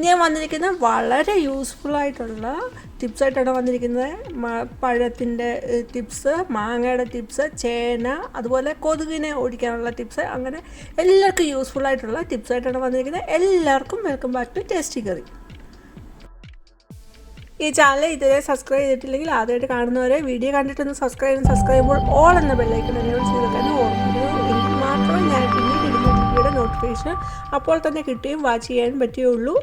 ഞാൻ വന്നിരിക്കുന്നത് വളരെ യൂസ്ഫുൾ ആയിട്ടുള്ള ടിപ്സായിട്ടാണ് വന്നിരിക്കുന്നത്. പഴത്തിൻ്റെ ടിപ്സ്, മാങ്ങയുടെ ടിപ്സ്, ചേന, അതുപോലെ കൊതുകിനെ ഓടിക്കാനുള്ള ടിപ്സ്, അങ്ങനെ എല്ലാവർക്കും യൂസ്ഫുൾ ആയിട്ടുള്ള ടിപ്സായിട്ടാണ് വന്നിരിക്കുന്നത്. എല്ലാവർക്കും welcome back to tasty curry. ഈ ചാനൽ ഇതുവരെ സബ്സ്ക്രൈബ് ചെയ്തിട്ടില്ലെങ്കിൽ ആദ്യമായിട്ട് കാണുന്നവരെ വീഡിയോ കണ്ടിട്ടൊന്ന് സബ്സ്ക്രൈബ് ചെയ്യുമ്പോൾ ഓൾ എന്ന ബെല്ലൈക്കൺ എനേബിൾ ചെയ്തൊക്കെ ഓർമ്മിക്കുന്നു. എങ്കിൽ മാത്രമേ ഞാൻ പിന്നീട് ഇടുന്ന വീഡിയോയുടെ നോട്ടിഫിക്കേഷൻ അപ്പോൾ തന്നെ കിട്ടുകയും വാച്ച് ചെയ്യാനും പറ്റുകയുള്ളൂ.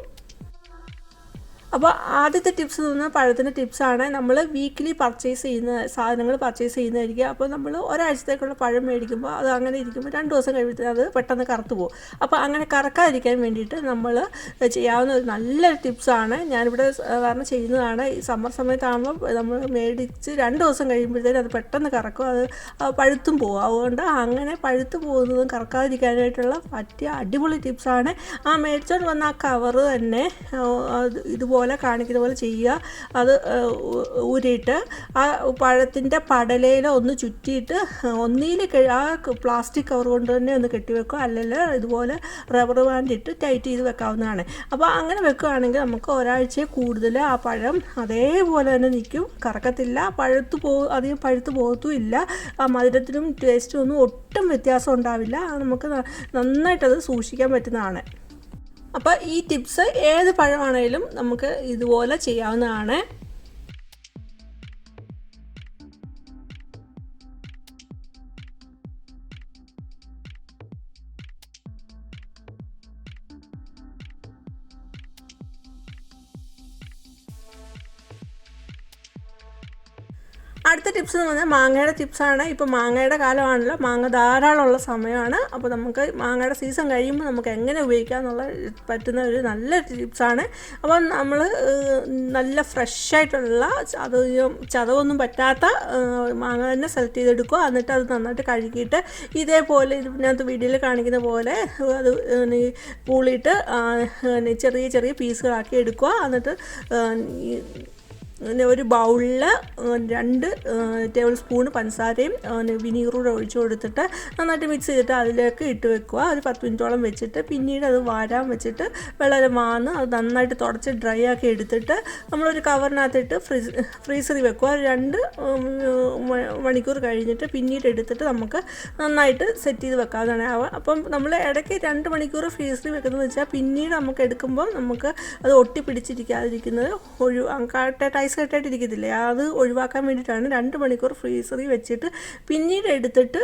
അപ്പോൾ ആദ്യത്തെ ടിപ്സ് നിന്ന് പഴത്തിൻ്റെ ടിപ്സാണ്. നമ്മൾ വീക്കിലി പർച്ചേസ് ചെയ്യുന്ന സാധനങ്ങൾ പർച്ചേസ് ചെയ്യുന്നതായിരിക്കും. അപ്പോൾ നമ്മൾ ഒരാഴ്ചത്തേക്കുള്ള പഴം മേടിക്കുമ്പോൾ അത് അങ്ങനെ ഇരിക്കുമ്പോൾ 2 ദിവസം കഴിയുമ്പോഴത്തേക്കും അത് പെട്ടെന്ന് കറുത്തു പോകും. അപ്പോൾ അങ്ങനെ കറക്കാതിരിക്കാൻ വേണ്ടിയിട്ട് നമ്മൾ ചെയ്യാവുന്ന ഒരു നല്ലൊരു ടിപ്സാണ്. ഞാനിവിടെ കാരണം ചെയ്യുന്നതാണ്. ഈ സമ്മർ സമയത്താകുമ്പോൾ നമ്മൾ മേടിച്ച് 2 ദിവസം കഴിയുമ്പോഴത്തേക്കും അത് പെട്ടെന്ന് കറക്കും, അത് പഴുത്തും പോകും. അതുകൊണ്ട് അങ്ങനെ പഴുത്തു പോകുന്നതും കറക്കാതിരിക്കാനായിട്ടുള്ള പറ്റിയ അടിപൊളി ടിപ്സാണ്. മേടിച്ചോണ്ട് വന്ന ആ കവറ് തന്നെ ഇതുപോലെ കാണിക്കുന്ന പോലെ ചെയ്യുക. അത് ഊരിയിട്ട് ആ പഴത്തിൻ്റെ പടലയിലോ ഒന്ന് ചുറ്റിയിട്ട് ഒന്നിയിൽ ആ പ്ലാസ്റ്റിക് കവർ കൊണ്ട് തന്നെ ഒന്ന് കെട്ടിവെക്കുക, അല്ലെങ്കിൽ ഇതുപോലെ റബ്ബർ ബാൻഡ് ഇട്ട് ടൈറ്റ് ചെയ്ത് വെക്കാവുന്നതാണ്. അപ്പോൾ അങ്ങനെ വെക്കുകയാണെങ്കിൽ നമുക്ക് ഒരാഴ്ച കൂടുതൽ ആ പഴം അതേപോലെ തന്നെ നിൽക്കും, കറക്കത്തില്ല, അധികം പഴുത്ത് പോകത്തുമില്ല. ആ മധുരത്തിനും ടേസ്റ്റും ഒന്നും ഒട്ടും വ്യത്യാസം ഉണ്ടാവില്ല. നമുക്ക് നന്നായിട്ടത് സൂക്ഷിക്കാൻ പറ്റുന്നതാണ്. അപ്പോൾ ഈ ടിപ്സ് ഏത് പഴമാണെങ്കിലും നമുക്ക് ഇതുപോലെ ചെയ്യാവുന്നതാണ്. അടുത്ത ടിപ്സ് എന്ന് പറഞ്ഞാൽ മാങ്ങയുടെ ടിപ്സാണ്. ഇപ്പോൾ മാങ്ങയുടെ കാലമാണല്ലോ, മാങ്ങ ധാരാളമുള്ള സമയമാണ്. അപ്പോൾ നമുക്ക് മാങ്ങയുടെ സീസൺ കഴിയുമ്പോൾ നമുക്ക് എങ്ങനെ ഉപയോഗിക്കാം എന്നുള്ള പറ്റുന്ന ഒരു നല്ല ടിപ്സാണ്. അപ്പം നമ്മൾ നല്ല ഫ്രഷായിട്ടുള്ള ചതവൊന്നും പറ്റാത്ത മാങ്ങ തന്നെ സെലക്ട് ചെയ്തെടുക്കുക. എന്നിട്ട് അത് നന്നായിട്ട് കഴുകിയിട്ട് ഇതേപോലെ ഇതിനകത്ത് വീഡിയോയിൽ കാണിക്കുന്ന പോലെ അത് പൂളിയിട്ട് ചെറിയ ചെറിയ പീസുകളാക്കി എടുക്കുക. എന്നിട്ട് ഒരു ബൗളിൽ 2 ടേബിൾ സ്പൂൺ പഞ്ചസാരയും വിനീഗറും ഒഴിച്ചു കൊടുത്തിട്ട് നന്നായിട്ട് മിക്സ് ചെയ്തിട്ട് അതിലേക്ക് ഇട്ട് വെക്കുക. ഒരു 10 മിനിറ്റോളം വെച്ചിട്ട് പിന്നീട് അത് വാരാൻ വെച്ചിട്ട് വെള്ളം വാന്ന് അത് നന്നായിട്ട് തുടച്ച് ഡ്രൈ ആക്കി എടുത്തിട്ട് നമ്മളൊരു കവറിനകത്തിട്ട് ഫ്രീസറിൽ വെക്കുക. 2 മണിക്കൂർ കഴിഞ്ഞിട്ട് പിന്നീട് എടുത്തിട്ട് നമുക്ക് നന്നായിട്ട് സെറ്റ് ചെയ്ത് വെക്കാവുന്നതാണ്. അപ്പം നമ്മൾ ഇടയ്ക്ക് 2 മണിക്കൂർ ഫ്രീസറിൽ വെക്കുന്നതെന്ന് വെച്ചാൽ പിന്നീട് നമുക്ക് എടുക്കുമ്പോൾ നമുക്ക് അത് ഒട്ടിപ്പിടിച്ചിരിക്കാതിരിക്കുന്നത് കെട്ടായിട്ടിരിക്കത്തില്ലേ, അത് ഒഴിവാക്കാൻ വേണ്ടിയിട്ടാണ് 2 മണിക്കൂർ ഫ്രീസറിൽ വെച്ചിട്ട് പിന്നീട് എടുത്തിട്ട്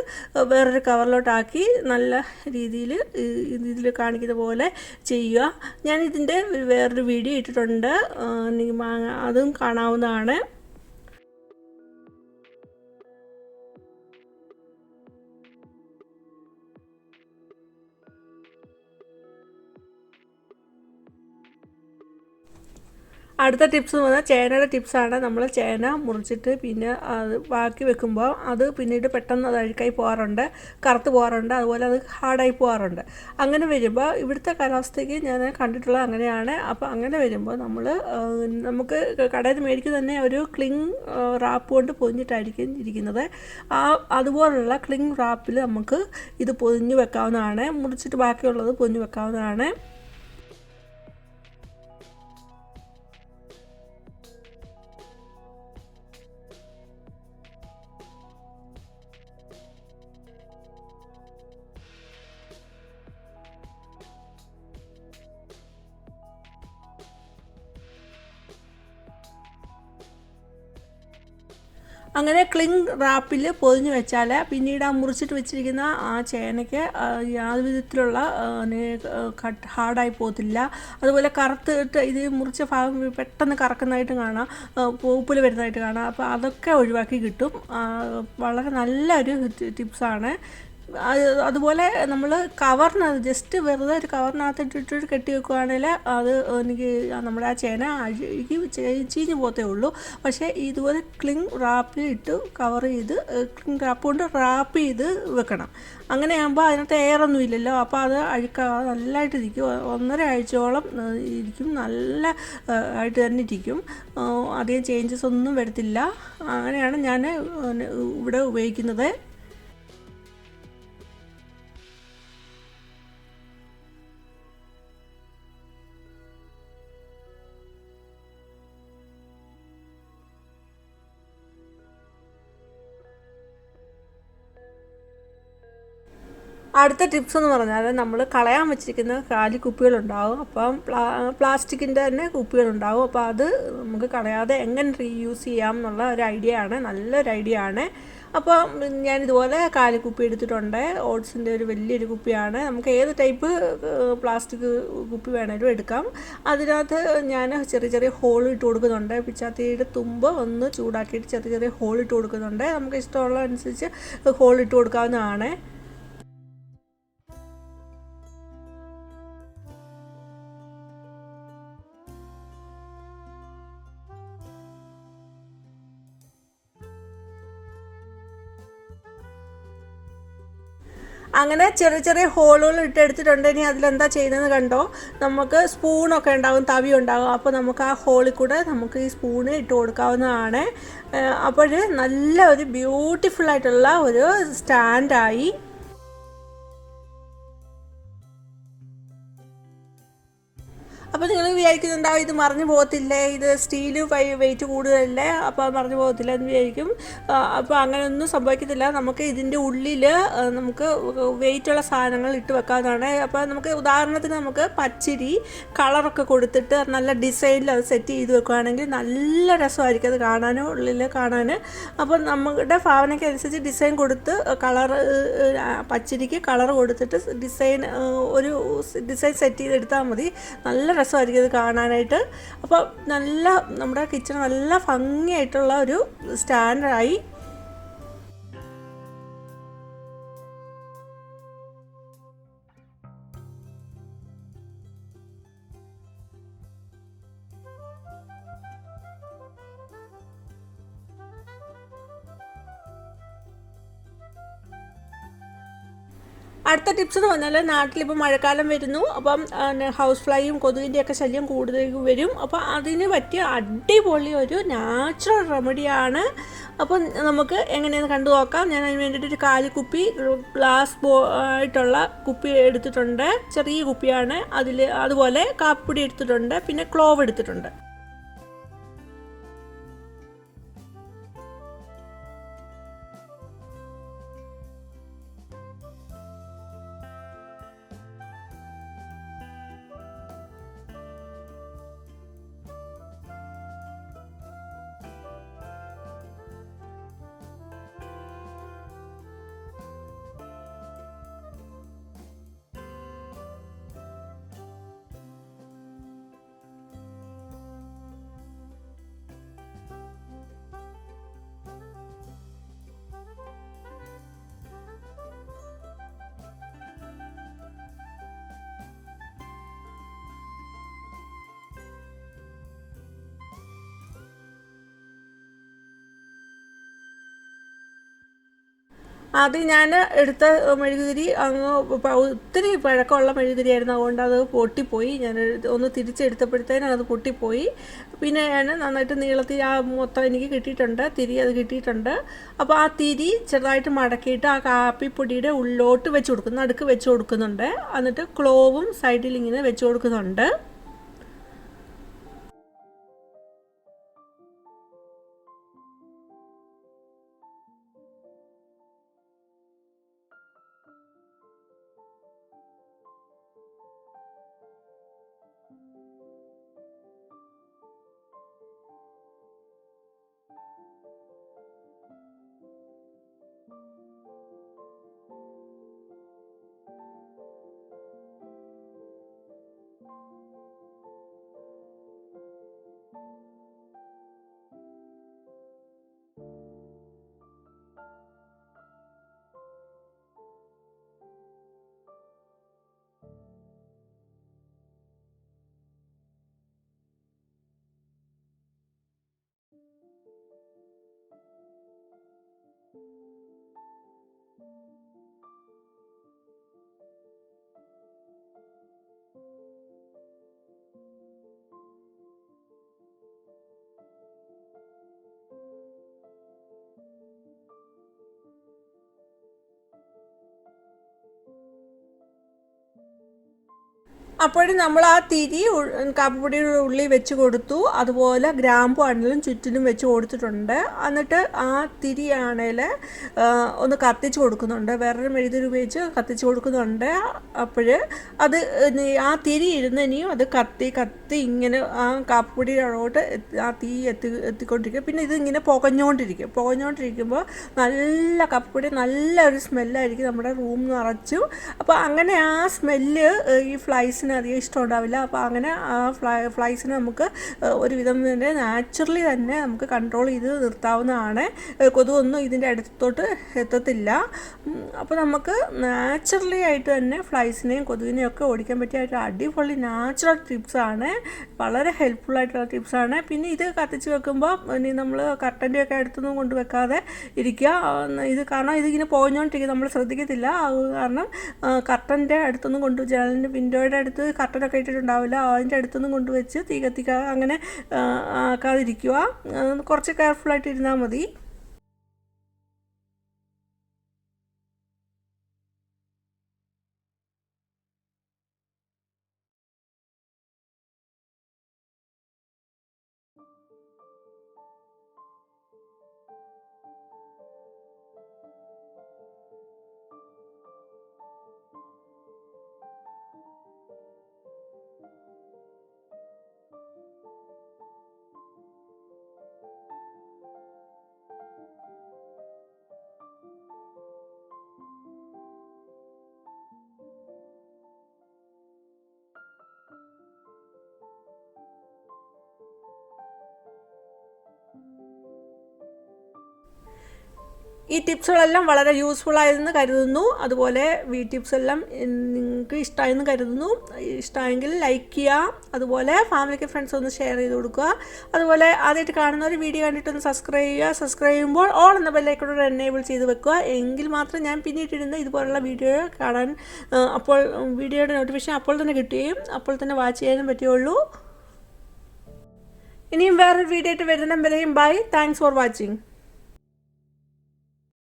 വേറൊരു കവറിലോട്ടാക്കി നല്ല രീതിയിൽ കാണിക്കുന്ന പോലെ ചെയ്യുക. ഞാനിതിൻ്റെ വേറൊരു വീഡിയോ ഇട്ടിട്ടുണ്ട്, അതും കാണാവുന്നതാണ്. അടുത്ത ടിപ്സ് എന്ന് പറഞ്ഞാൽ ചേനയുടെ ടിപ്സാണ്. നമ്മൾ ചേന മുറിച്ചിട്ട് പിന്നെ അത് ബാക്കി വെക്കുമ്പോൾ അത് പിന്നീട് പെട്ടെന്ന് അത് അഴുക്കായി പോകാറുണ്ട്, കറുത്ത് പോകാറുണ്ട്, അതുപോലെ അത് ഹാർഡായി പോകാറുണ്ട്. അങ്ങനെ വരുമ്പോൾ ഇവിടുത്തെ കാലാവസ്ഥയ്ക്ക് ഞാൻ കണ്ടിട്ടുള്ളത് അങ്ങനെയാണ്. അപ്പോൾ അങ്ങനെ വരുമ്പോൾ നമുക്ക് കടയിൽ നിന്ന് മേടിക്കുക തന്നെ ഒരു ക്ലിങ് റാപ്പ് കൊണ്ട് പൊതിഞ്ഞിട്ടായിരിക്കും ഇരിക്കുന്നത്. അതുപോലുള്ള ക്ലിങ് റാപ്പിൽ നമുക്ക് ഇത് പൊതിഞ്ഞ് വെക്കാവുന്നതാണ്. മുറിച്ചിട്ട് ബാക്കിയുള്ളത് പൊതിഞ്ഞ് വെക്കാവുന്നതാണ്. അങ്ങനെ ക്ലിങ് റാപ്പിൽ പൊതിഞ്ഞ് വെച്ചാൽ പിന്നീട് ആ മുറിച്ചിട്ട് വെച്ചിരിക്കുന്ന ആ ചേനയ്ക്ക് യാതൊരു വിധത്തിലുള്ള ഹാർഡായി പോകത്തില്ല. അതുപോലെ കറുത്തിട്ട് ഇത് മുറിച്ച ഭാഗം പെട്ടെന്ന് കറക്കുന്നതായിട്ട് കാണാം, പൂപ്പിൽ വരുന്നതായിട്ട് കാണാം. അപ്പോൾ അതൊക്കെ ഒഴിവാക്കി കിട്ടും. വളരെ നല്ലൊരു ടിപ്സാണ്. അതുപോലെ നമ്മൾ ജസ്റ്റ് വെറുതെ ഒരു കവറിനകത്തിട്ടിട്ട് കെട്ടി വെക്കുകയാണെങ്കിൽ അത് നമ്മുടെ ആ ചേന ചീഞ്ഞ് പോകത്തേ ഉള്ളൂ. പക്ഷേ ഇതുപോലെ ക്ലിങ് റാപ്പിൽ ഇട്ട് കവർ ചെയ്ത് ക്ലിങ് റാപ്പ് കൊണ്ട് റാപ്പ് ചെയ്ത് വെക്കണം. അങ്ങനെയാകുമ്പോൾ അതിനകത്ത് എയറൊന്നും ഇല്ലല്ലോ, അപ്പോൾ അത് അഴുക്കാതെ നല്ലതായിട്ട് ഇരിക്കും. 1.5 ആഴ്ചയോളം ഇരിക്കും, നല്ല ആയിട്ട് തന്നെ ഇരിക്കും, അധികം ചേഞ്ചസ് ഒന്നും വരത്തില്ല. അങ്ങനെയാണ് ഞാൻ ഇവിടെ ഉപയോഗിക്കുന്നത്. അടുത്ത ടിപ്സ് എന്ന് പറഞ്ഞാൽ നമ്മൾ കളയാൻ വെച്ചിരിക്കുന്ന കാലി കുപ്പികളുണ്ടാവും. അപ്പം പ്ലാസ്റ്റിക്കിൻ്റെ തന്നെ കുപ്പികളുണ്ടാവും. അപ്പോൾ അത് നമുക്ക് കളയാതെ എങ്ങനെ റീയൂസ് ചെയ്യാം എന്നുള്ള ഒരു ഐഡിയ ആണ്, നല്ലൊരു ഐഡിയ ആണ്. അപ്പോൾ ഞാനിതുപോലെ കാലിക്കുപ്പി എടുത്തിട്ടുണ്ട്. ഓട്സിൻ്റെ ഒരു വലിയൊരു കുപ്പിയാണ്. നമുക്ക് ഏത് ടൈപ്പ് പ്ലാസ്റ്റിക് കുപ്പി വേണേലും എടുക്കാം. അതിനകത്ത് ഞാൻ ചെറിയ ചെറിയ ഹോൾ ഇട്ട് കൊടുക്കുന്നുണ്ട്. പിച്ചാത്തിയുടെ തുമ്പ് ഒന്ന് ചൂടാക്കിയിട്ട് ചെറിയ ചെറിയ ഹോൾ ഇട്ട് കൊടുക്കുന്നുണ്ട്. നമുക്ക് ഇഷ്ടമുള്ള അനുസരിച്ച് ഹോൾ ഇട്ട് കൊടുക്കാവുന്നതാണ്. അങ്ങനെ ചെറിയ ചെറിയ ഹോളുകൾ ഇട്ടെടുത്തിട്ടുണ്ട്. ഇനി അതിലെന്താ ചെയ്യുന്നതെന്ന് കണ്ടോ. നമുക്ക് സ്പൂണൊക്കെ ഉണ്ടാകും, തവി ഉണ്ടാകും. അപ്പോൾ നമുക്ക് ആ ഹോളിൽ കൂടെ നമുക്ക് ഈ സ്പൂണ് ഇട്ട് കൊടുക്കാവുന്നതാണ്. അപ്പോൾ നല്ല ഒരു ബ്യൂട്ടിഫുള്ളായിട്ടുള്ള ഒരു സ്റ്റാൻഡായി. അപ്പോൾ നിങ്ങൾ വിചാരിക്കുന്നുണ്ടാവും ഇത് മറിഞ്ഞു പോകത്തില്ലേ, ഇത് സ്റ്റീൽ വെയിറ്റ് കൂടുതലല്ലേ, അപ്പോൾ അത് മറിഞ്ഞു പോകത്തില്ല എന്ന് വിചാരിക്കും. അപ്പോൾ അങ്ങനെയൊന്നും സംഭവിക്കത്തില്ല. നമുക്ക് ഇതിൻ്റെ ഉള്ളിൽ നമുക്ക് വെയിറ്റുള്ള സാധനങ്ങൾ ഇട്ട് വെക്കാവുന്നതാണ്. അപ്പോൾ നമുക്ക് ഉദാഹരണത്തിന് നമുക്ക് പച്ചരി കളറൊക്കെ കൊടുത്തിട്ട് നല്ല ഡിസൈനിൽ അത് സെറ്റ് ചെയ്ത് വെക്കുകയാണെങ്കിൽ നല്ല രസമായിരിക്കും അത് കാണാനും ഉള്ളിൽ കാണാൻ. അപ്പോൾ നമ്മുടെ ഭാവനയ്ക്ക് അനുസരിച്ച് ഡിസൈൻ കൊടുത്ത് പച്ചരിക്ക് കളർ കൊടുത്തിട്ട് ഒരു ഡിസൈൻ സെറ്റ് ചെയ്തെടുത്താൽ മതി. നല്ല രസമായിരിക്കും ഇത് കാണാനായിട്ട്. അപ്പോൾ നമ്മുടെ കിച്ചൺ നല്ല ഭംഗിയായിട്ടുള്ള ഒരു സ്റ്റാൻഡായി. അടുത്ത ടിപ്സ് എന്ന് പറഞ്ഞാൽ നാട്ടിലിപ്പോൾ മഴക്കാലം വരുന്നു. അപ്പം ഹൗസ് ഫ്ലൈയും കൊതുകിൻ്റെയൊക്കെ ശല്യം കൂടുതൽ വരും. അപ്പോൾ അതിന് പറ്റിയ അടിപൊളി ഒരു നാച്ചുറൽ റെമഡിയാണ്. അപ്പം നമുക്ക് എങ്ങനെയെന്ന് കണ്ടു നോക്കാം. ഞാൻ അതിന് വേണ്ടിയിട്ടൊരു കാലിക്കുപ്പി ഗ്ലാസ് ആയിട്ടുള്ള കുപ്പി എടുത്തിട്ടുണ്ട്. ചെറിയ കുപ്പിയാണ്. അതുപോലെ കാപ്പിപ്പൊടി എടുത്തിട്ടുണ്ട്. പിന്നെ ക്ലോവ് എടുത്തിട്ടുണ്ട്. അത് ഞാൻ എടുത്ത മെഴുകുതിരി ഒത്തിരി പഴക്കമുള്ള മെഴുകുതിരിയായിരുന്നു. അതുകൊണ്ട് അത് പൊട്ടിപ്പോയി. ഞാൻ ഒന്ന് തിരിച്ചെടുത്തപ്പോഴത്തേനും അത് പൊട്ടിപ്പോയി. പിന്നെ ഞാൻ നന്നായിട്ട് നീളത്തിൽ മൊത്തം എനിക്ക് കിട്ടിയിട്ടുണ്ട്, അത് കിട്ടിയിട്ടുണ്ട്. അപ്പോൾ ആ തിരി ചെറുതായിട്ട് മടക്കിയിട്ട് ആ കാപ്പിപ്പൊടിയുടെ ഉള്ളിലോട്ട് വെച്ച് കൊടുക്കുന്നു, നടുക്ക് വെച്ച് കൊടുക്കുന്നുണ്ട്. എന്നിട്ട് ക്ലോവും സൈഡിൽ ഇങ്ങനെ വെച്ച് കൊടുക്കുന്നുണ്ട്. അപ്പോഴും നമ്മൾ ആ തിരി കാപ്പിപ്പൊടിയുടെ ഉള്ളിൽ വെച്ച് കൊടുത്തു. അതുപോലെ ഗ്രാമ്പു ആണെങ്കിലും ചുറ്റിനും വെച്ച് കൊടുത്തിട്ടുണ്ട്. എന്നിട്ട് ആ തിരിയാണേൽ ഒന്ന് കത്തിച്ച് കൊടുക്കുന്നുണ്ട്, വേറൊരു മെഴുകുതിരി ഉപയോഗിച്ച് കത്തിച്ച് കൊടുക്കുന്നുണ്ട്. അപ്പോൾ അത് ആ തിരി ഇരുന്ന് ഇനിയും അത് കത്തി ഇങ്ങനെ ആ കാപ്പിപ്പൊടിയോട്ട് ആ തീ എത്തിക്കൊണ്ടിരിക്കും. പിന്നെ ഇതിങ്ങനെ പുകഞ്ഞുകൊണ്ടിരിക്കുമ്പോൾ നല്ല കാപ്പിപ്പൊടി നല്ലൊരു സ്മെല്ലായിരിക്കും നമ്മുടെ റൂം നിറച്ചു. അപ്പോൾ അങ്ങനെ ആ സ്മെല്ല് ഈ ഫ്ലൈസിന് അധികം ഇഷ്ടമുണ്ടാവില്ല. അപ്പോൾ അങ്ങനെ ആ ഫ്ലൈസിന് നമുക്ക് ഒരുവിധം തന്നെ നാച്ചുറലി തന്നെ നമുക്ക് കൺട്രോൾ ചെയ്ത് നിർത്താവുന്നതാണ്. കൊതുകൊന്നും ഇതിൻ്റെ അടുത്തോട്ട് എത്തത്തില്ല. അപ്പോൾ നമുക്ക് നാച്ചുറലി ആയിട്ട് തന്നെ ഫ്ലൈസിനെയും കൊതുകിനെയും ഒക്കെ ഓടിക്കാൻ പറ്റിയ ഒരു അടിപൊളി നാച്ചുറൽ ടിപ്സാണ്, വളരെ ഹെൽപ്ഫുള്ളായിട്ടുള്ള ടിപ്സാണ്. പിന്നെ ഇത് കത്തിച്ച് വെക്കുമ്പോൾ ഇനി നമ്മൾ കർട്ടൻ്റെ ഒക്കെ അടുത്തൊന്നും കൊണ്ട് വെക്കാതെ ഇരിക്കുക. കാരണം ഇതിങ്ങനെ പോഞ്ഞുകൊണ്ടിരിക്കുക, നമ്മൾ ശ്രദ്ധിക്കത്തില്ല. കാരണം കർട്ടൻ്റെ അടുത്തൊന്നും ജനലിൻ്റെ വിൻഡോയുടെ അടുത്ത് കർട്ടനൊക്കെ ഇട്ടിട്ടുണ്ടാവില്ല, അതിൻ്റെ അടുത്തൊന്നും കൊണ്ടുവച്ച് തീ കത്തിക്കാതെ അങ്ങനെ ആക്കാതിരിക്കുക. കുറച്ച് കെയർഫുള്ളായിട്ട് ഇരുന്നാൽ മതി. ഈ ടിപ്സുകളെല്ലാം വളരെ യൂസ്ഫുൾ ആയെന്ന് കരുതുന്നു. അതുപോലെ ഈ ടിപ്സ് എല്ലാം നിങ്ങൾക്ക് ഇഷ്ടമായെന്ന് കരുതുന്നു. ഇഷ്ടമായെങ്കിൽ ലൈക്ക് ചെയ്യുക, അതുപോലെ ഫാമിലിക്ക് ഫ്രണ്ട്സ് ഒന്ന് ഷെയർ ചെയ്ത് കൊടുക്കുക. അതുപോലെ ആദ്യമായിട്ട് കാണുന്ന ഒരു വീഡിയോ കണ്ടിട്ടൊന്ന് സബ്സ്ക്രൈബ് ചെയ്യുക. സബ്സ്ക്രൈബ് ചെയ്യുമ്പോൾ ഓൾ എന്ന ബെല്ലൈക്കൺ എനേബിൾ ചെയ്ത് വെക്കുക. എങ്കിൽ മാത്രം ഞാൻ പിന്നീട്ടിരുന്ന ഇതുപോലുള്ള വീഡിയോ കാണാൻ അപ്പോൾ വീഡിയോയുടെ നോട്ടിഫിക്കേഷൻ അപ്പോൾ തന്നെ കിട്ടുകയും അപ്പോൾ തന്നെ വാച്ച് ചെയ്യാനും പറ്റുകയുള്ളൂ. ഇനിയും വേറൊരു വീഡിയോ ആയിട്ട് വരുന്ന വരെയും ബൈ. Thanks for watching.